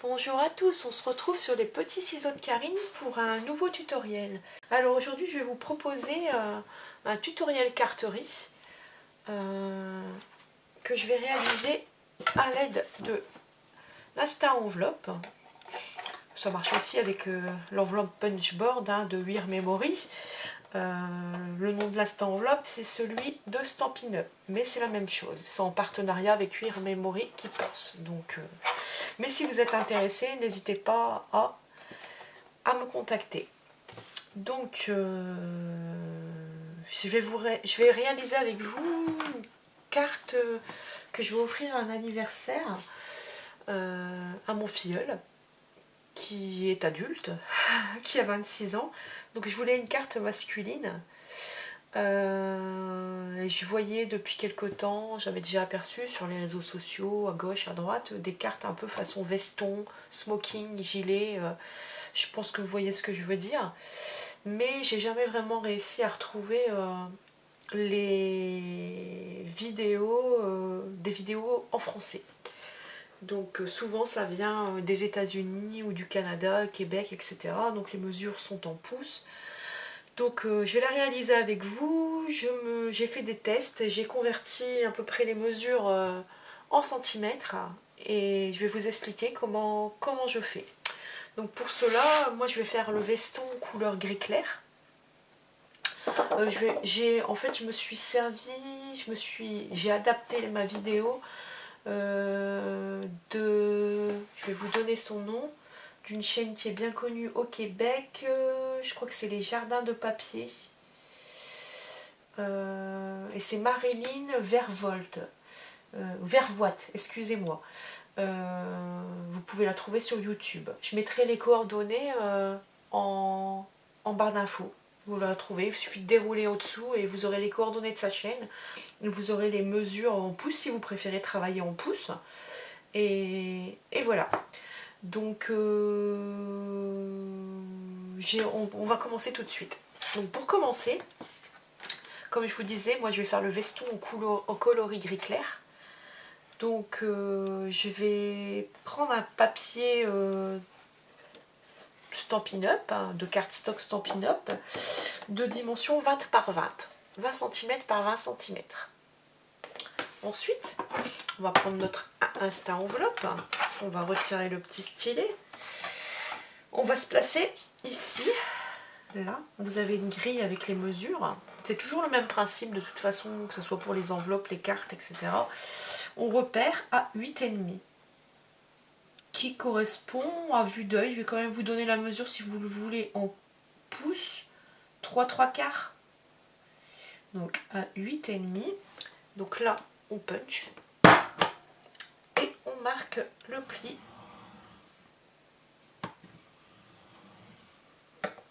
Bonjour à tous, on se retrouve sur les petits ciseaux de Karine pour un nouveau tutoriel. Alors aujourd'hui je vais vous proposer un tutoriel carterie que je vais réaliser à l'aide de l'Insta Enveloppe. Ça marche aussi avec l'enveloppe Punchboard de Weir Memory. Le nom de l'Insta Enveloppe c'est celui de Stampin' Up, mais c'est la même chose, c'est en partenariat avec Weir Memory qui pense. Donc, mais si vous êtes intéressé, n'hésitez pas à me contacter. Donc je vais réaliser avec vous une carte que je vais offrir à un anniversaire à mon filleul qui est adulte, qui a 26 ans. Donc je voulais une carte masculine. Et je voyais depuis quelque temps, j'avais déjà aperçu sur les réseaux sociaux, à gauche, à droite, des cartes un peu façon veston, smoking, gilet. Je pense que vous voyez ce que je veux dire. Mais j'ai jamais vraiment réussi à retrouver les vidéos, des vidéos en français. Donc souvent ça vient des États-Unis ou du Canada, Québec, etc. Donc les mesures sont en pouces. Donc je vais la réaliser avec vous. J'ai fait des tests, j'ai converti à peu près les mesures en centimètres et je vais vous expliquer comment je fais. Donc pour cela, moi je vais faire le veston couleur gris clair. En fait je me suis servi, j'ai adapté ma vidéo je vais vous donner son nom, d'une chaîne qui est bien connue au Québec, je crois que c'est les Jardins de Papier, et c'est Marilyn Vervoite, excusez-moi. Vous pouvez la trouver sur YouTube. Je mettrai les coordonnées en barre d'infos. Vous la trouvez, il suffit de dérouler au-dessous et vous aurez les coordonnées de sa chaîne. Vous aurez les mesures en pouces si vous préférez travailler en pouces. Et voilà. Donc on va commencer tout de suite. Donc pour commencer, comme je vous disais, moi je vais faire le veston au coloris gris clair. Donc je vais prendre un papier Stampin' Up, de cardstock Stampin' Up, de dimension 20 par 20, 20 cm par 20 cm. Ensuite, on va prendre notre Insta Enveloppe, on va retirer le petit stylet, on va se placer ici, là, vous avez une grille avec les mesures, c'est toujours le même principe de toute façon, que ce soit pour les enveloppes, les cartes, etc. On repère à 8,5, qui correspond à vue d'œil, je vais quand même vous donner la mesure si vous le voulez en pouces, 3/4, donc à 8,5, donc là on punch, et on marque le pli.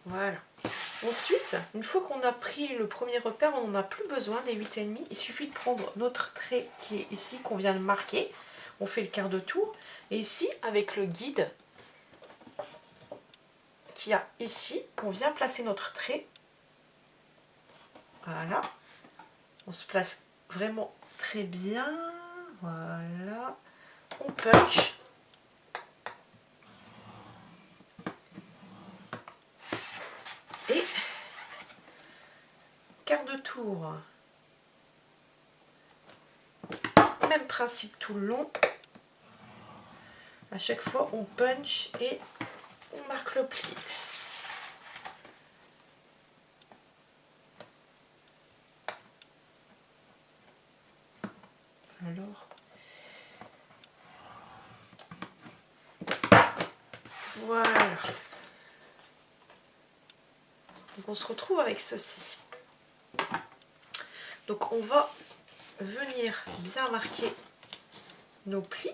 Voilà. Ensuite, une fois qu'on a pris le premier repère, on n'en a plus besoin des 8,5. Il suffit de prendre notre trait qui est ici, qu'on vient de marquer. On fait le quart de tour. Et ici, avec le guide qu'il y a ici, on vient placer notre trait. Voilà. On se place vraiment très bien. Voilà. On punch. Et quart de tour. Même principe tout le long. À chaque fois on punch et on marque le pli. Alors voilà. Donc on se retrouve avec ceci. Donc on va venir bien marquer nos plis.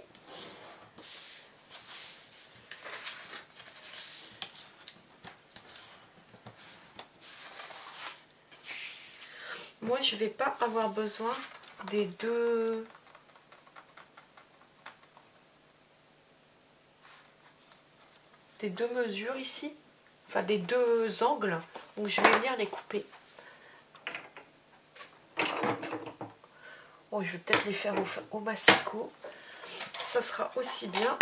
Moi je ne vais pas avoir besoin des deux mesures ici, enfin des deux angles, donc je vais venir les couper. Bon, je vais peut-être les faire au massicot, ça sera aussi bien.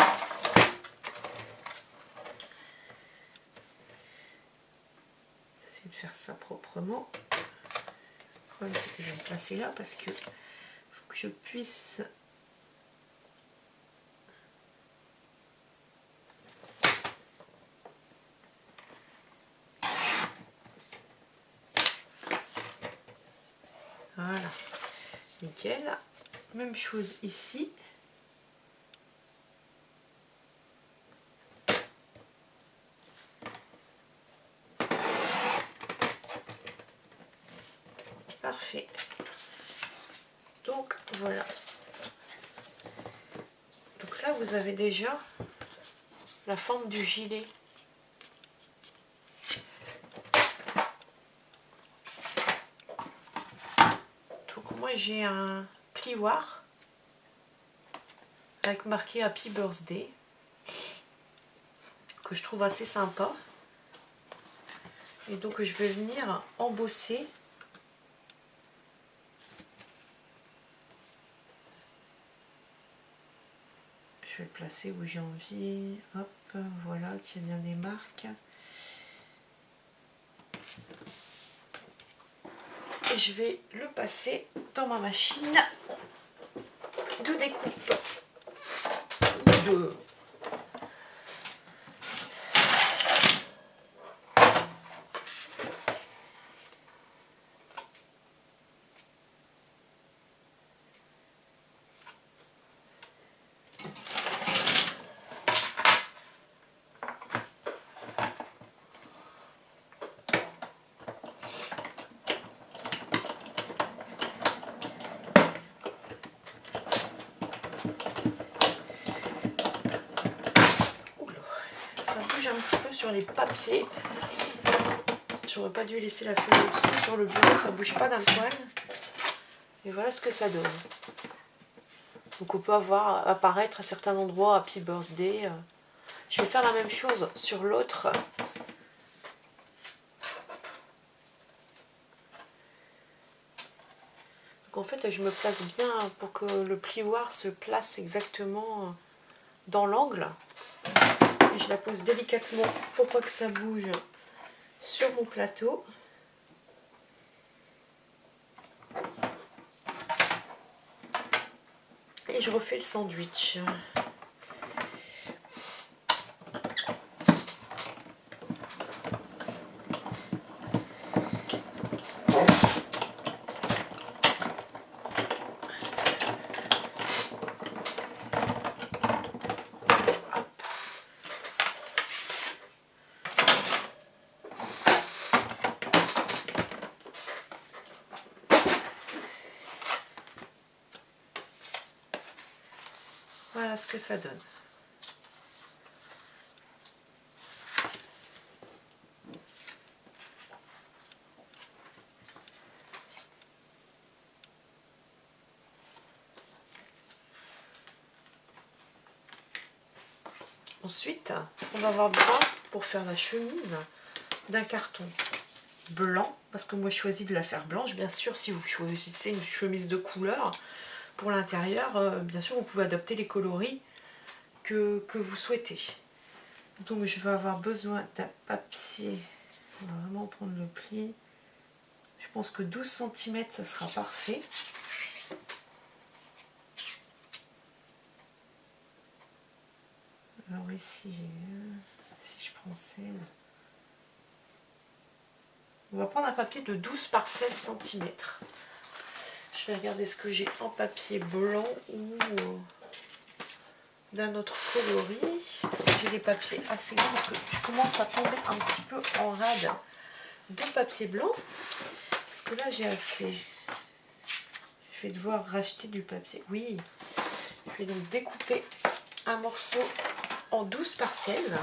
faire ça proprement. Le problème c'est que je vais me placer là parce que faut que je puisse voilà, nickel. Même chose ici. Parfait. Donc voilà. Donc là vous avez déjà la forme du gilet. Donc moi j'ai un plioir avec marqué Happy Birthday que je trouve assez sympa. Et donc je vais venir embosser je vais le placer où j'ai envie. Hop, voilà, qu'il y a bien des marques. Et je vais le passer dans ma machine de découpe. Un petit peu sur les papiers. J'aurais pas dû laisser la feuille au-dessus. Sur le bureau, ça bouge pas d'un poil. Et voilà ce que ça donne. Donc on peut avoir apparaître à certains endroits Happy Birthday. Je vais faire la même chose sur l'autre. Donc en fait, je me place bien pour que le plioir se place exactement dans l'angle. Je la pose délicatement pour pas que ça bouge sur mon plateau. Et je refais le sandwich. Voilà ce que ça donne. Ensuite, on va avoir besoin, pour faire la chemise, d'un carton blanc, parce que moi je choisis de la faire blanche. Bien sûr, si vous choisissez une chemise de couleur pour l'intérieur, bien sûr vous pouvez adopter les coloris que vous souhaitez. Donc je vais avoir besoin d'un papier, on va vraiment prendre le pli, je pense que 12 cm ça sera parfait. Alors ici, si je prends 16, on va prendre un papier de 12 par 16 cm. Je vais regarder ce que j'ai en papier blanc ou d'un autre coloris. Parce que j'ai des papiers assez grands, parce que je commence à tomber un petit peu en rade de papier blanc. Parce que là j'ai assez. Je vais devoir racheter du papier. Oui, je vais donc découper un morceau en 12 par 16.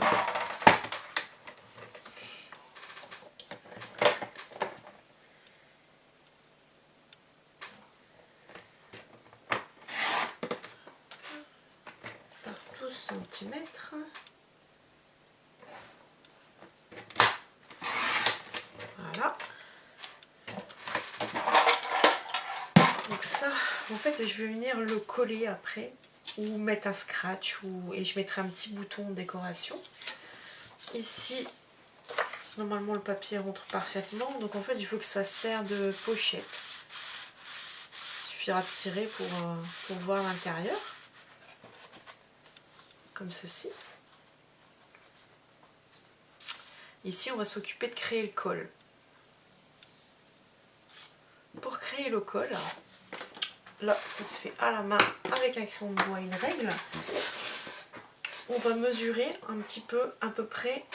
Par 12 cm. Voilà. Donc ça, en fait, je vais venir le coller après, ou mettre un scratch, et je mettrai un petit bouton de décoration. Ici, Normalement le papier rentre parfaitement, donc en fait il faut que ça sert de pochette. Il suffira de tirer pour voir l'intérieur, comme ceci. Ici on va s'occuper de créer le col. Pour créer le col, là ça se fait à la main avec un crayon de bois, une règle. On va mesurer un petit peu, à peu près,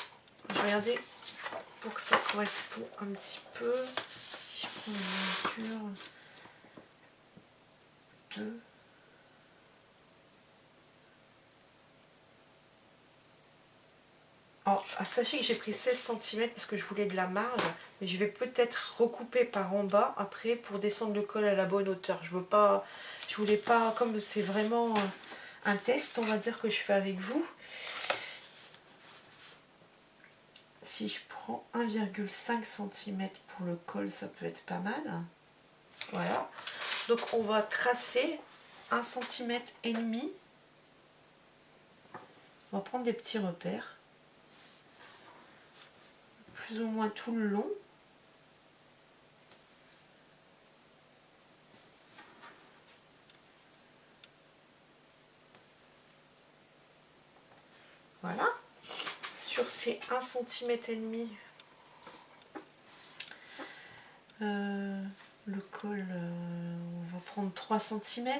je vais regarder pour que ça correspond un petit peu. Si je prends une mesure, 2. Alors, sachez que j'ai pris 16 cm parce que je voulais de la marge, mais je vais peut-être recouper par en bas après pour descendre le col à la bonne hauteur. Je voulais pas, comme c'est vraiment un test, on va dire, que je fais avec vous. Si je prends 1,5 cm pour le col, ça peut être pas mal. Voilà. Donc on va tracer 1,5 cm. On va prendre des petits repères. Plus ou moins tout le long. Voilà. Sur ces 1,5 cm, le col, on va prendre 3 cm.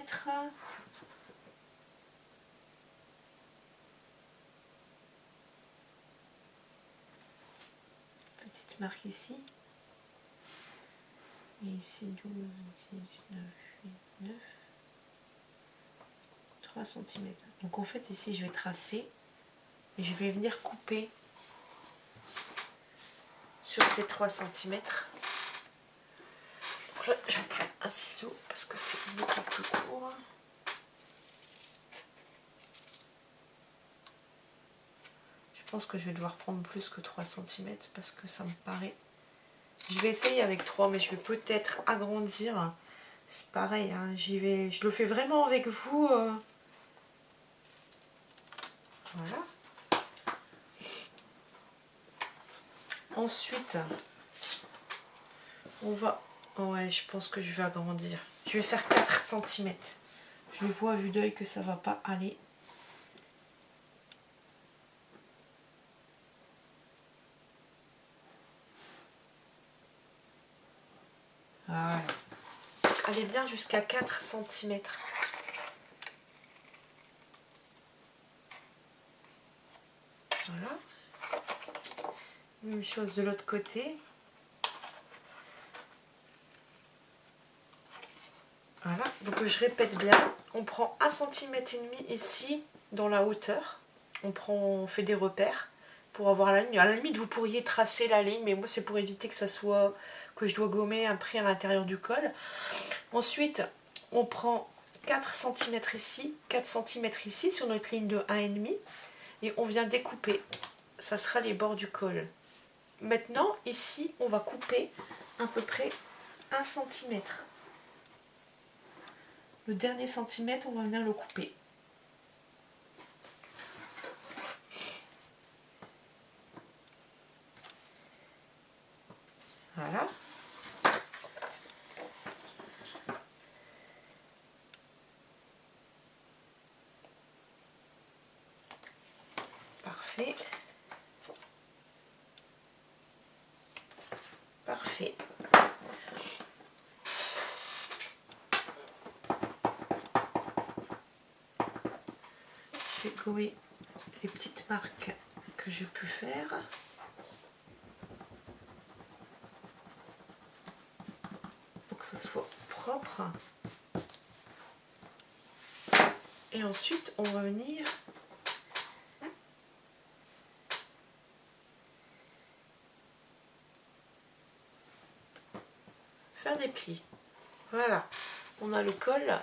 Petite marque ici. Et ici 12, 19, 8, 9, 3 cm. Donc en fait ici je vais tracer et je vais venir couper sur ces 3 cm. Donc là je vais prendre un ciseau parce que c'est beaucoup plus court. Je pense que je vais devoir prendre plus que 3 cm parce que ça me paraît... Je vais essayer avec 3, mais je vais peut-être agrandir. C'est pareil, hein, je le fais vraiment avec vous. Voilà. Ensuite, on va... Ouais, je pense que je vais agrandir. Je vais faire 4 cm. Je vois à vue d'œil que ça va pas aller. Voilà. Allez bien jusqu'à 4 cm. Voilà. Même chose de l'autre côté. Voilà, donc je répète bien, on prend 1,5 cm ici dans la hauteur, on fait des repères pour avoir la ligne. À la limite vous pourriez tracer la ligne, mais moi c'est pour éviter que ça soit, que je dois gommer un prix à l'intérieur du col. Ensuite on prend 4 cm ici, 4 cm ici sur notre ligne de 1,5 et on vient découper, ça sera les bords du col. Maintenant ici on va couper à peu près 1 cm. Le dernier centimètre, on va venir le couper. Voilà. Parfait. Parfait. Je vais gommer les petites marques que j'ai pu faire. Pour que ça soit propre. Et ensuite, on va venir faire des plis. Voilà, on a le col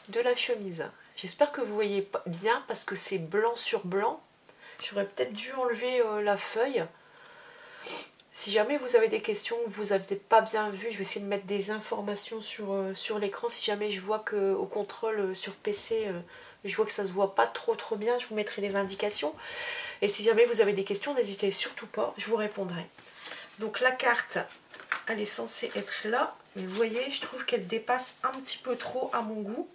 de la chemise. J'espère que vous voyez bien parce que c'est blanc sur blanc. J'aurais peut-être dû enlever la feuille. Si jamais vous avez des questions, vous n'avez pas bien vu, je vais essayer de mettre des informations sur l'écran. Si jamais je vois qu'au contrôle sur PC, Je vois que ça se voit pas trop bien, je vous mettrai des indications. Et si jamais vous avez des questions, n'hésitez surtout pas, je vous répondrai. Donc la carte, elle est censée être là, mais vous voyez, je trouve qu'elle dépasse un petit peu trop à mon goût.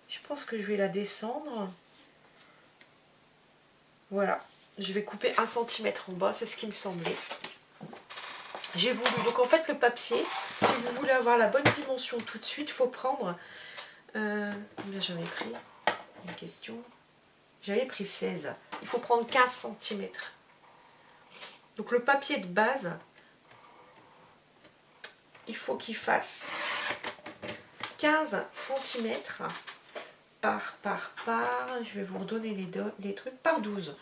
Je pense que je vais la descendre. Voilà, je vais couper 1 cm en bas, c'est ce qui me semblait. J'ai voulu, donc en fait le papier, si vous voulez avoir la bonne dimension tout de suite, il faut prendre, combien j'avais pris, une question, j'avais pris 16, il faut prendre 15 cm. Donc le papier de base, il faut qu'il fasse 15 cm par, je vais vous redonner les trucs, par 12.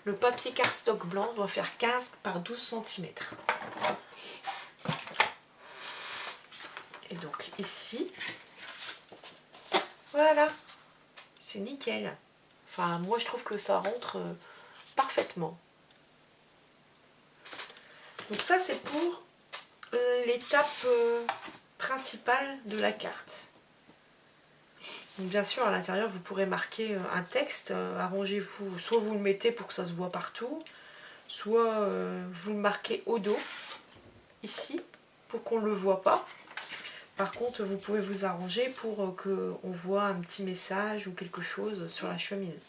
Le papier cardstock blanc doit faire 15 par 12 cm. Et donc ici, voilà, c'est nickel. Enfin, moi je trouve que ça rentre parfaitement. Donc ça c'est pour l'étape principale de la carte. Donc bien sûr à l'intérieur vous pourrez marquer un texte, arrangez-vous, soit vous le mettez pour que ça se voit partout, soit vous le marquez au dos, ici, pour qu'on ne le voit pas. Par contre vous pouvez vous arranger pour qu'on voit un petit message ou quelque chose sur la chemise.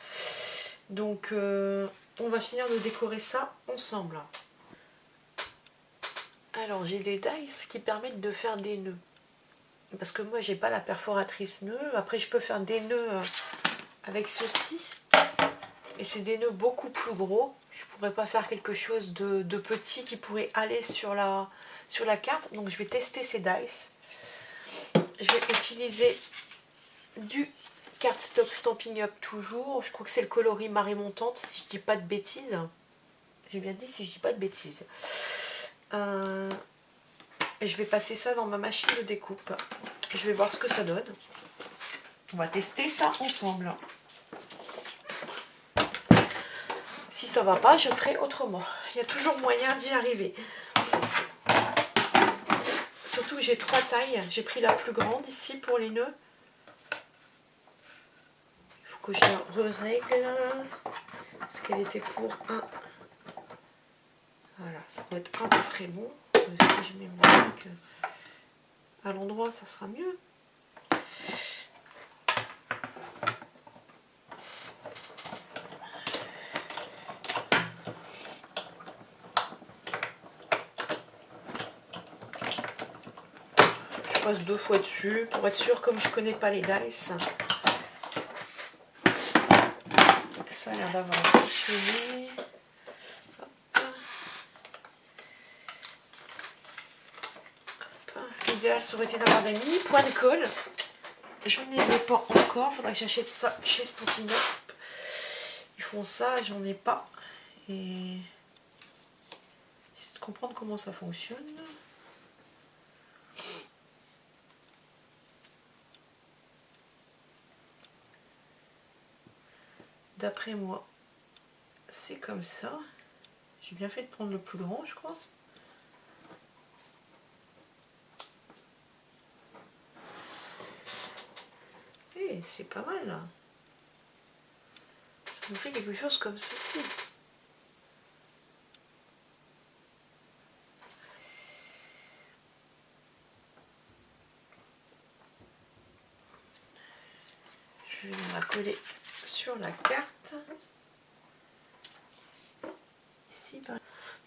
Donc on va finir de décorer ça ensemble. Alors j'ai des dice qui permettent de faire des nœuds. Parce que moi j'ai pas la perforatrice nœud. Après je peux faire des nœuds avec ceci. Et c'est des nœuds beaucoup plus gros. Je pourrais pas faire quelque chose de petit qui pourrait aller sur la carte. Donc je vais tester ces dice. Je vais utiliser du cardstock Stampin' Up toujours. Je crois que c'est le coloris marée montante si je dis pas de bêtises. J'ai bien dit si je dis pas de bêtises. Et je vais passer ça dans ma machine de découpe. Je vais voir ce que ça donne. On va tester ça ensemble. Si ça va pas, je ferai autrement. Il y a toujours moyen d'y arriver. Surtout que j'ai 3 tailles. J'ai pris la plus grande ici pour les nœuds. Il faut que je la re-règle. Parce qu'elle était pour un... Voilà, ça va être à peu près bon. Si je mets mon truc à l'endroit, ça sera mieux. Je passe 2 fois dessus pour être sûr, comme je connais pas les dice. Ça a l'air d'avoir fonctionné. L'idéal ça aurait été d'avoir des mini points de colle. Je ne les ai pas encore. Il faudrait que j'achète ça chez Stampin' Up. Ils font ça, j'en ai pas. Et j'essaie de comprendre comment ça fonctionne. D'après moi, c'est comme ça. J'ai bien fait de prendre le plus grand, je crois. Et c'est pas mal là. Ça nous fait quelque chose comme ceci. Je vais la coller sur la carte. Ici,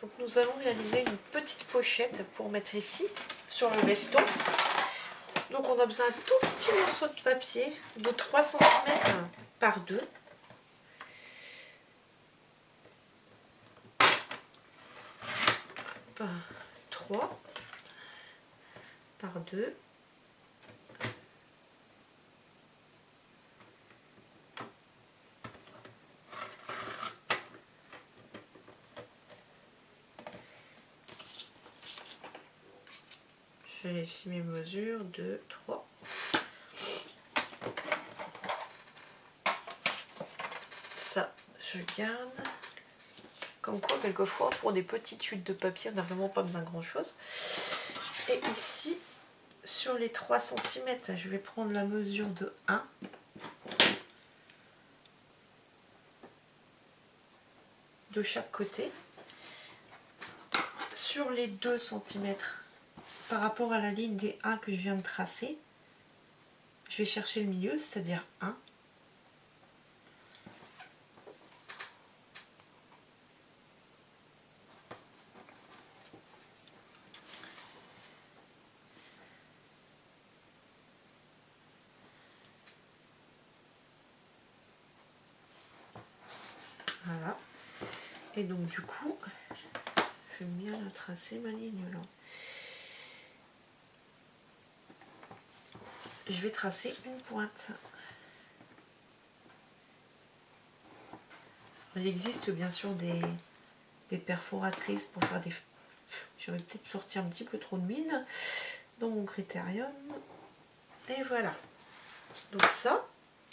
donc nous allons réaliser une petite pochette pour mettre ici, sur le veston. Donc on a besoin d'un tout petit morceau de papier de 3 cm par 2. Par 3 par 2. Je vérifie mes mesures, 2, 3. Ça, je garde. Comme quoi, quelquefois, pour des petites chutes de papier, on n'a vraiment pas besoin de grand chose. Et ici, sur les 3 cm, je vais prendre la mesure de 1. de chaque côté. Sur les 2 cm par rapport à la ligne des 1 que je viens de tracer, je vais chercher le milieu, c'est-à-dire 1. Voilà. Et donc du coup, je vais bien la tracer ma ligne là. Je vais tracer une pointe. Il existe bien sûr des perforatrices pour faire des... J'aurais peut-être sorti un petit peu trop de mine dans mon critérium. Et voilà. Donc ça,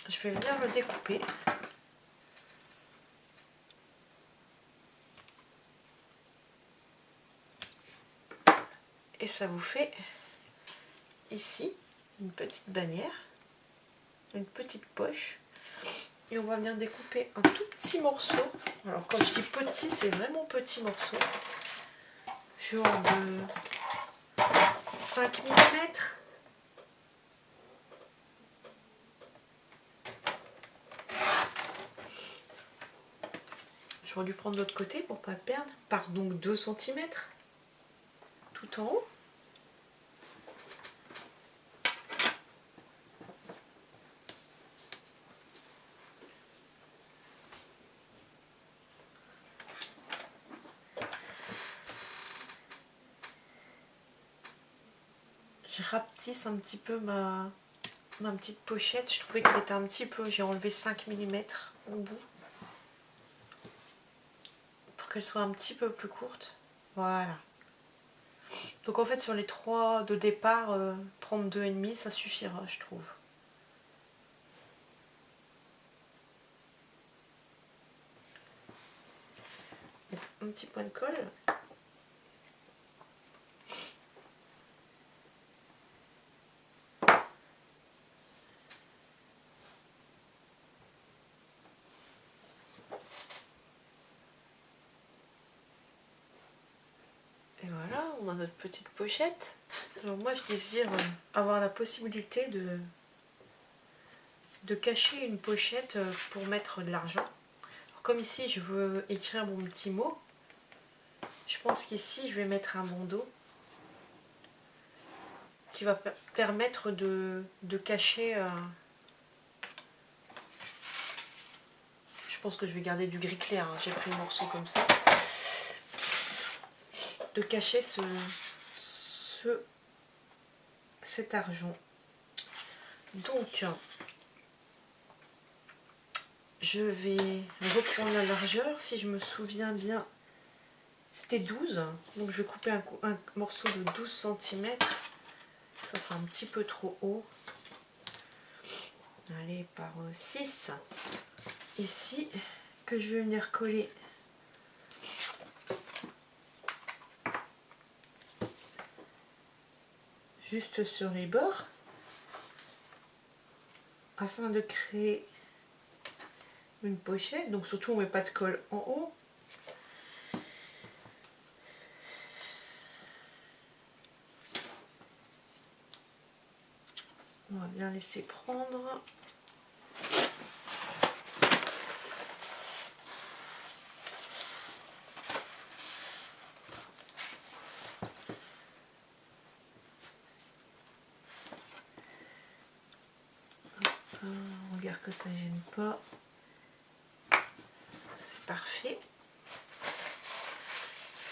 je vais venir le découper. Et ça vous fait ici une petite bannière, une petite poche. Et on va venir découper un tout petit morceau. Alors quand je dis petit, c'est vraiment petit morceau. Genre de 5 mm. J'aurais dû prendre l'autre côté pour ne pas le perdre. Par donc 2 cm tout en haut. Je rapetisse un petit peu ma petite pochette. Je trouvais qu'elle était un petit peu... J'ai enlevé 5 mm au bout. Pour qu'elle soit un petit peu plus courte. Voilà. Donc en fait sur les 3 de départ, prendre 2,5 ça suffira je trouve. Mettre un petit point de colle. Et voilà, on a notre petite pochette. Alors moi je désire avoir la possibilité de cacher une pochette pour mettre de l'argent. Comme ici je veux écrire mon petit mot, je pense qu'ici je vais mettre un bandeau qui va permettre de cacher... Je pense que je vais garder du gris clair, hein. J'ai pris le morceau comme ça. De cacher cet argent. Donc, je vais reprendre la largeur. Si je me souviens bien, c'était 12. Donc, je vais couper un morceau de 12 cm. Ça, c'est un petit peu trop haut. Allez, par 6. Ici, que je vais venir coller juste sur les bords afin de créer une pochette. Donc surtout on met pas de colle en haut. On va bien laisser prendre. On regarde que ça ne gêne pas. C'est parfait.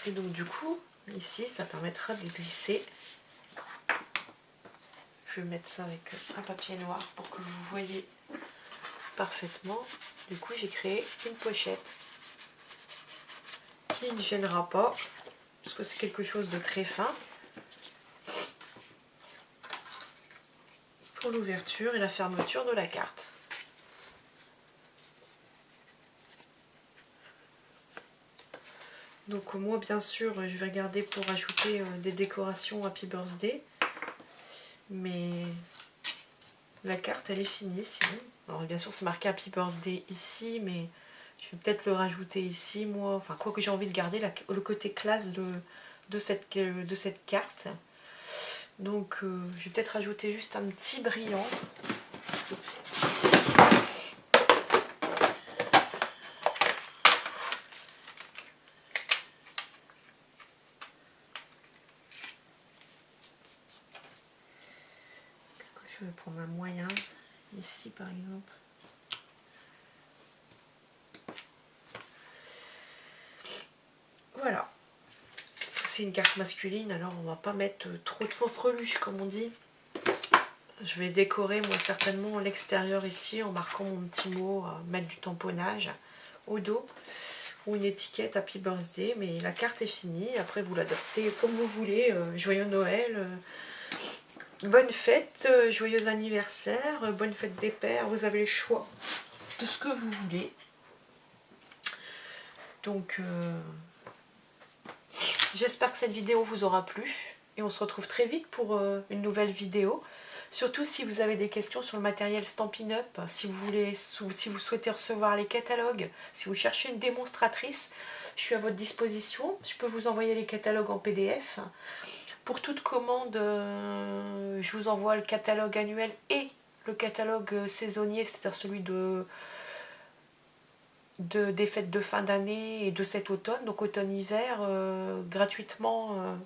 Et donc du coup, ici, ça permettra de glisser. Je vais mettre ça avec un papier noir pour que vous voyez parfaitement. Du coup, j'ai créé une pochette qui ne gênera pas, parce que c'est quelque chose de très fin. Pour l'ouverture et la fermeture de la carte. Donc moi bien sûr je vais regarder pour ajouter des décorations Happy Birthday, mais la carte elle est finie sinon. Alors bien sûr c'est marqué Happy Birthday ici, mais Je vais peut-être le rajouter ici, moi. Enfin, quoi que j'ai envie de garder le côté classe de cette carte. Donc, je vais peut-être rajouter juste un petit brillant. Je vais prendre un moyen, ici par exemple. Voilà. C'est une carte masculine, alors on va pas mettre trop de faux freluches comme on dit. Je vais décorer moi certainement l'extérieur ici en marquant mon petit mot, mettre du tamponnage au dos ou une étiquette Happy Birthday, mais la carte est finie. Après vous l'adaptez comme vous voulez. Joyeux Noël, bonne fête, joyeux anniversaire, bonne fête des pères, vous avez le choix de ce que vous voulez. Donc j'espère que cette vidéo vous aura plu et on se retrouve très vite pour une nouvelle vidéo. Surtout si vous avez des questions sur le matériel Stampin' Up, si vous souhaitez recevoir les catalogues, si vous cherchez une démonstratrice, je suis à votre disposition. Je peux vous envoyer les catalogues en PDF. Pour toute commande, je vous envoie le catalogue annuel et le catalogue saisonnier, c'est-à-dire celui des fêtes de fin d'année et de cet automne, donc automne-hiver, gratuitement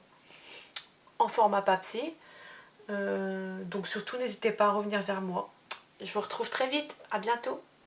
en format papier. Donc surtout n'hésitez pas à revenir vers moi. Je vous retrouve très vite, à bientôt.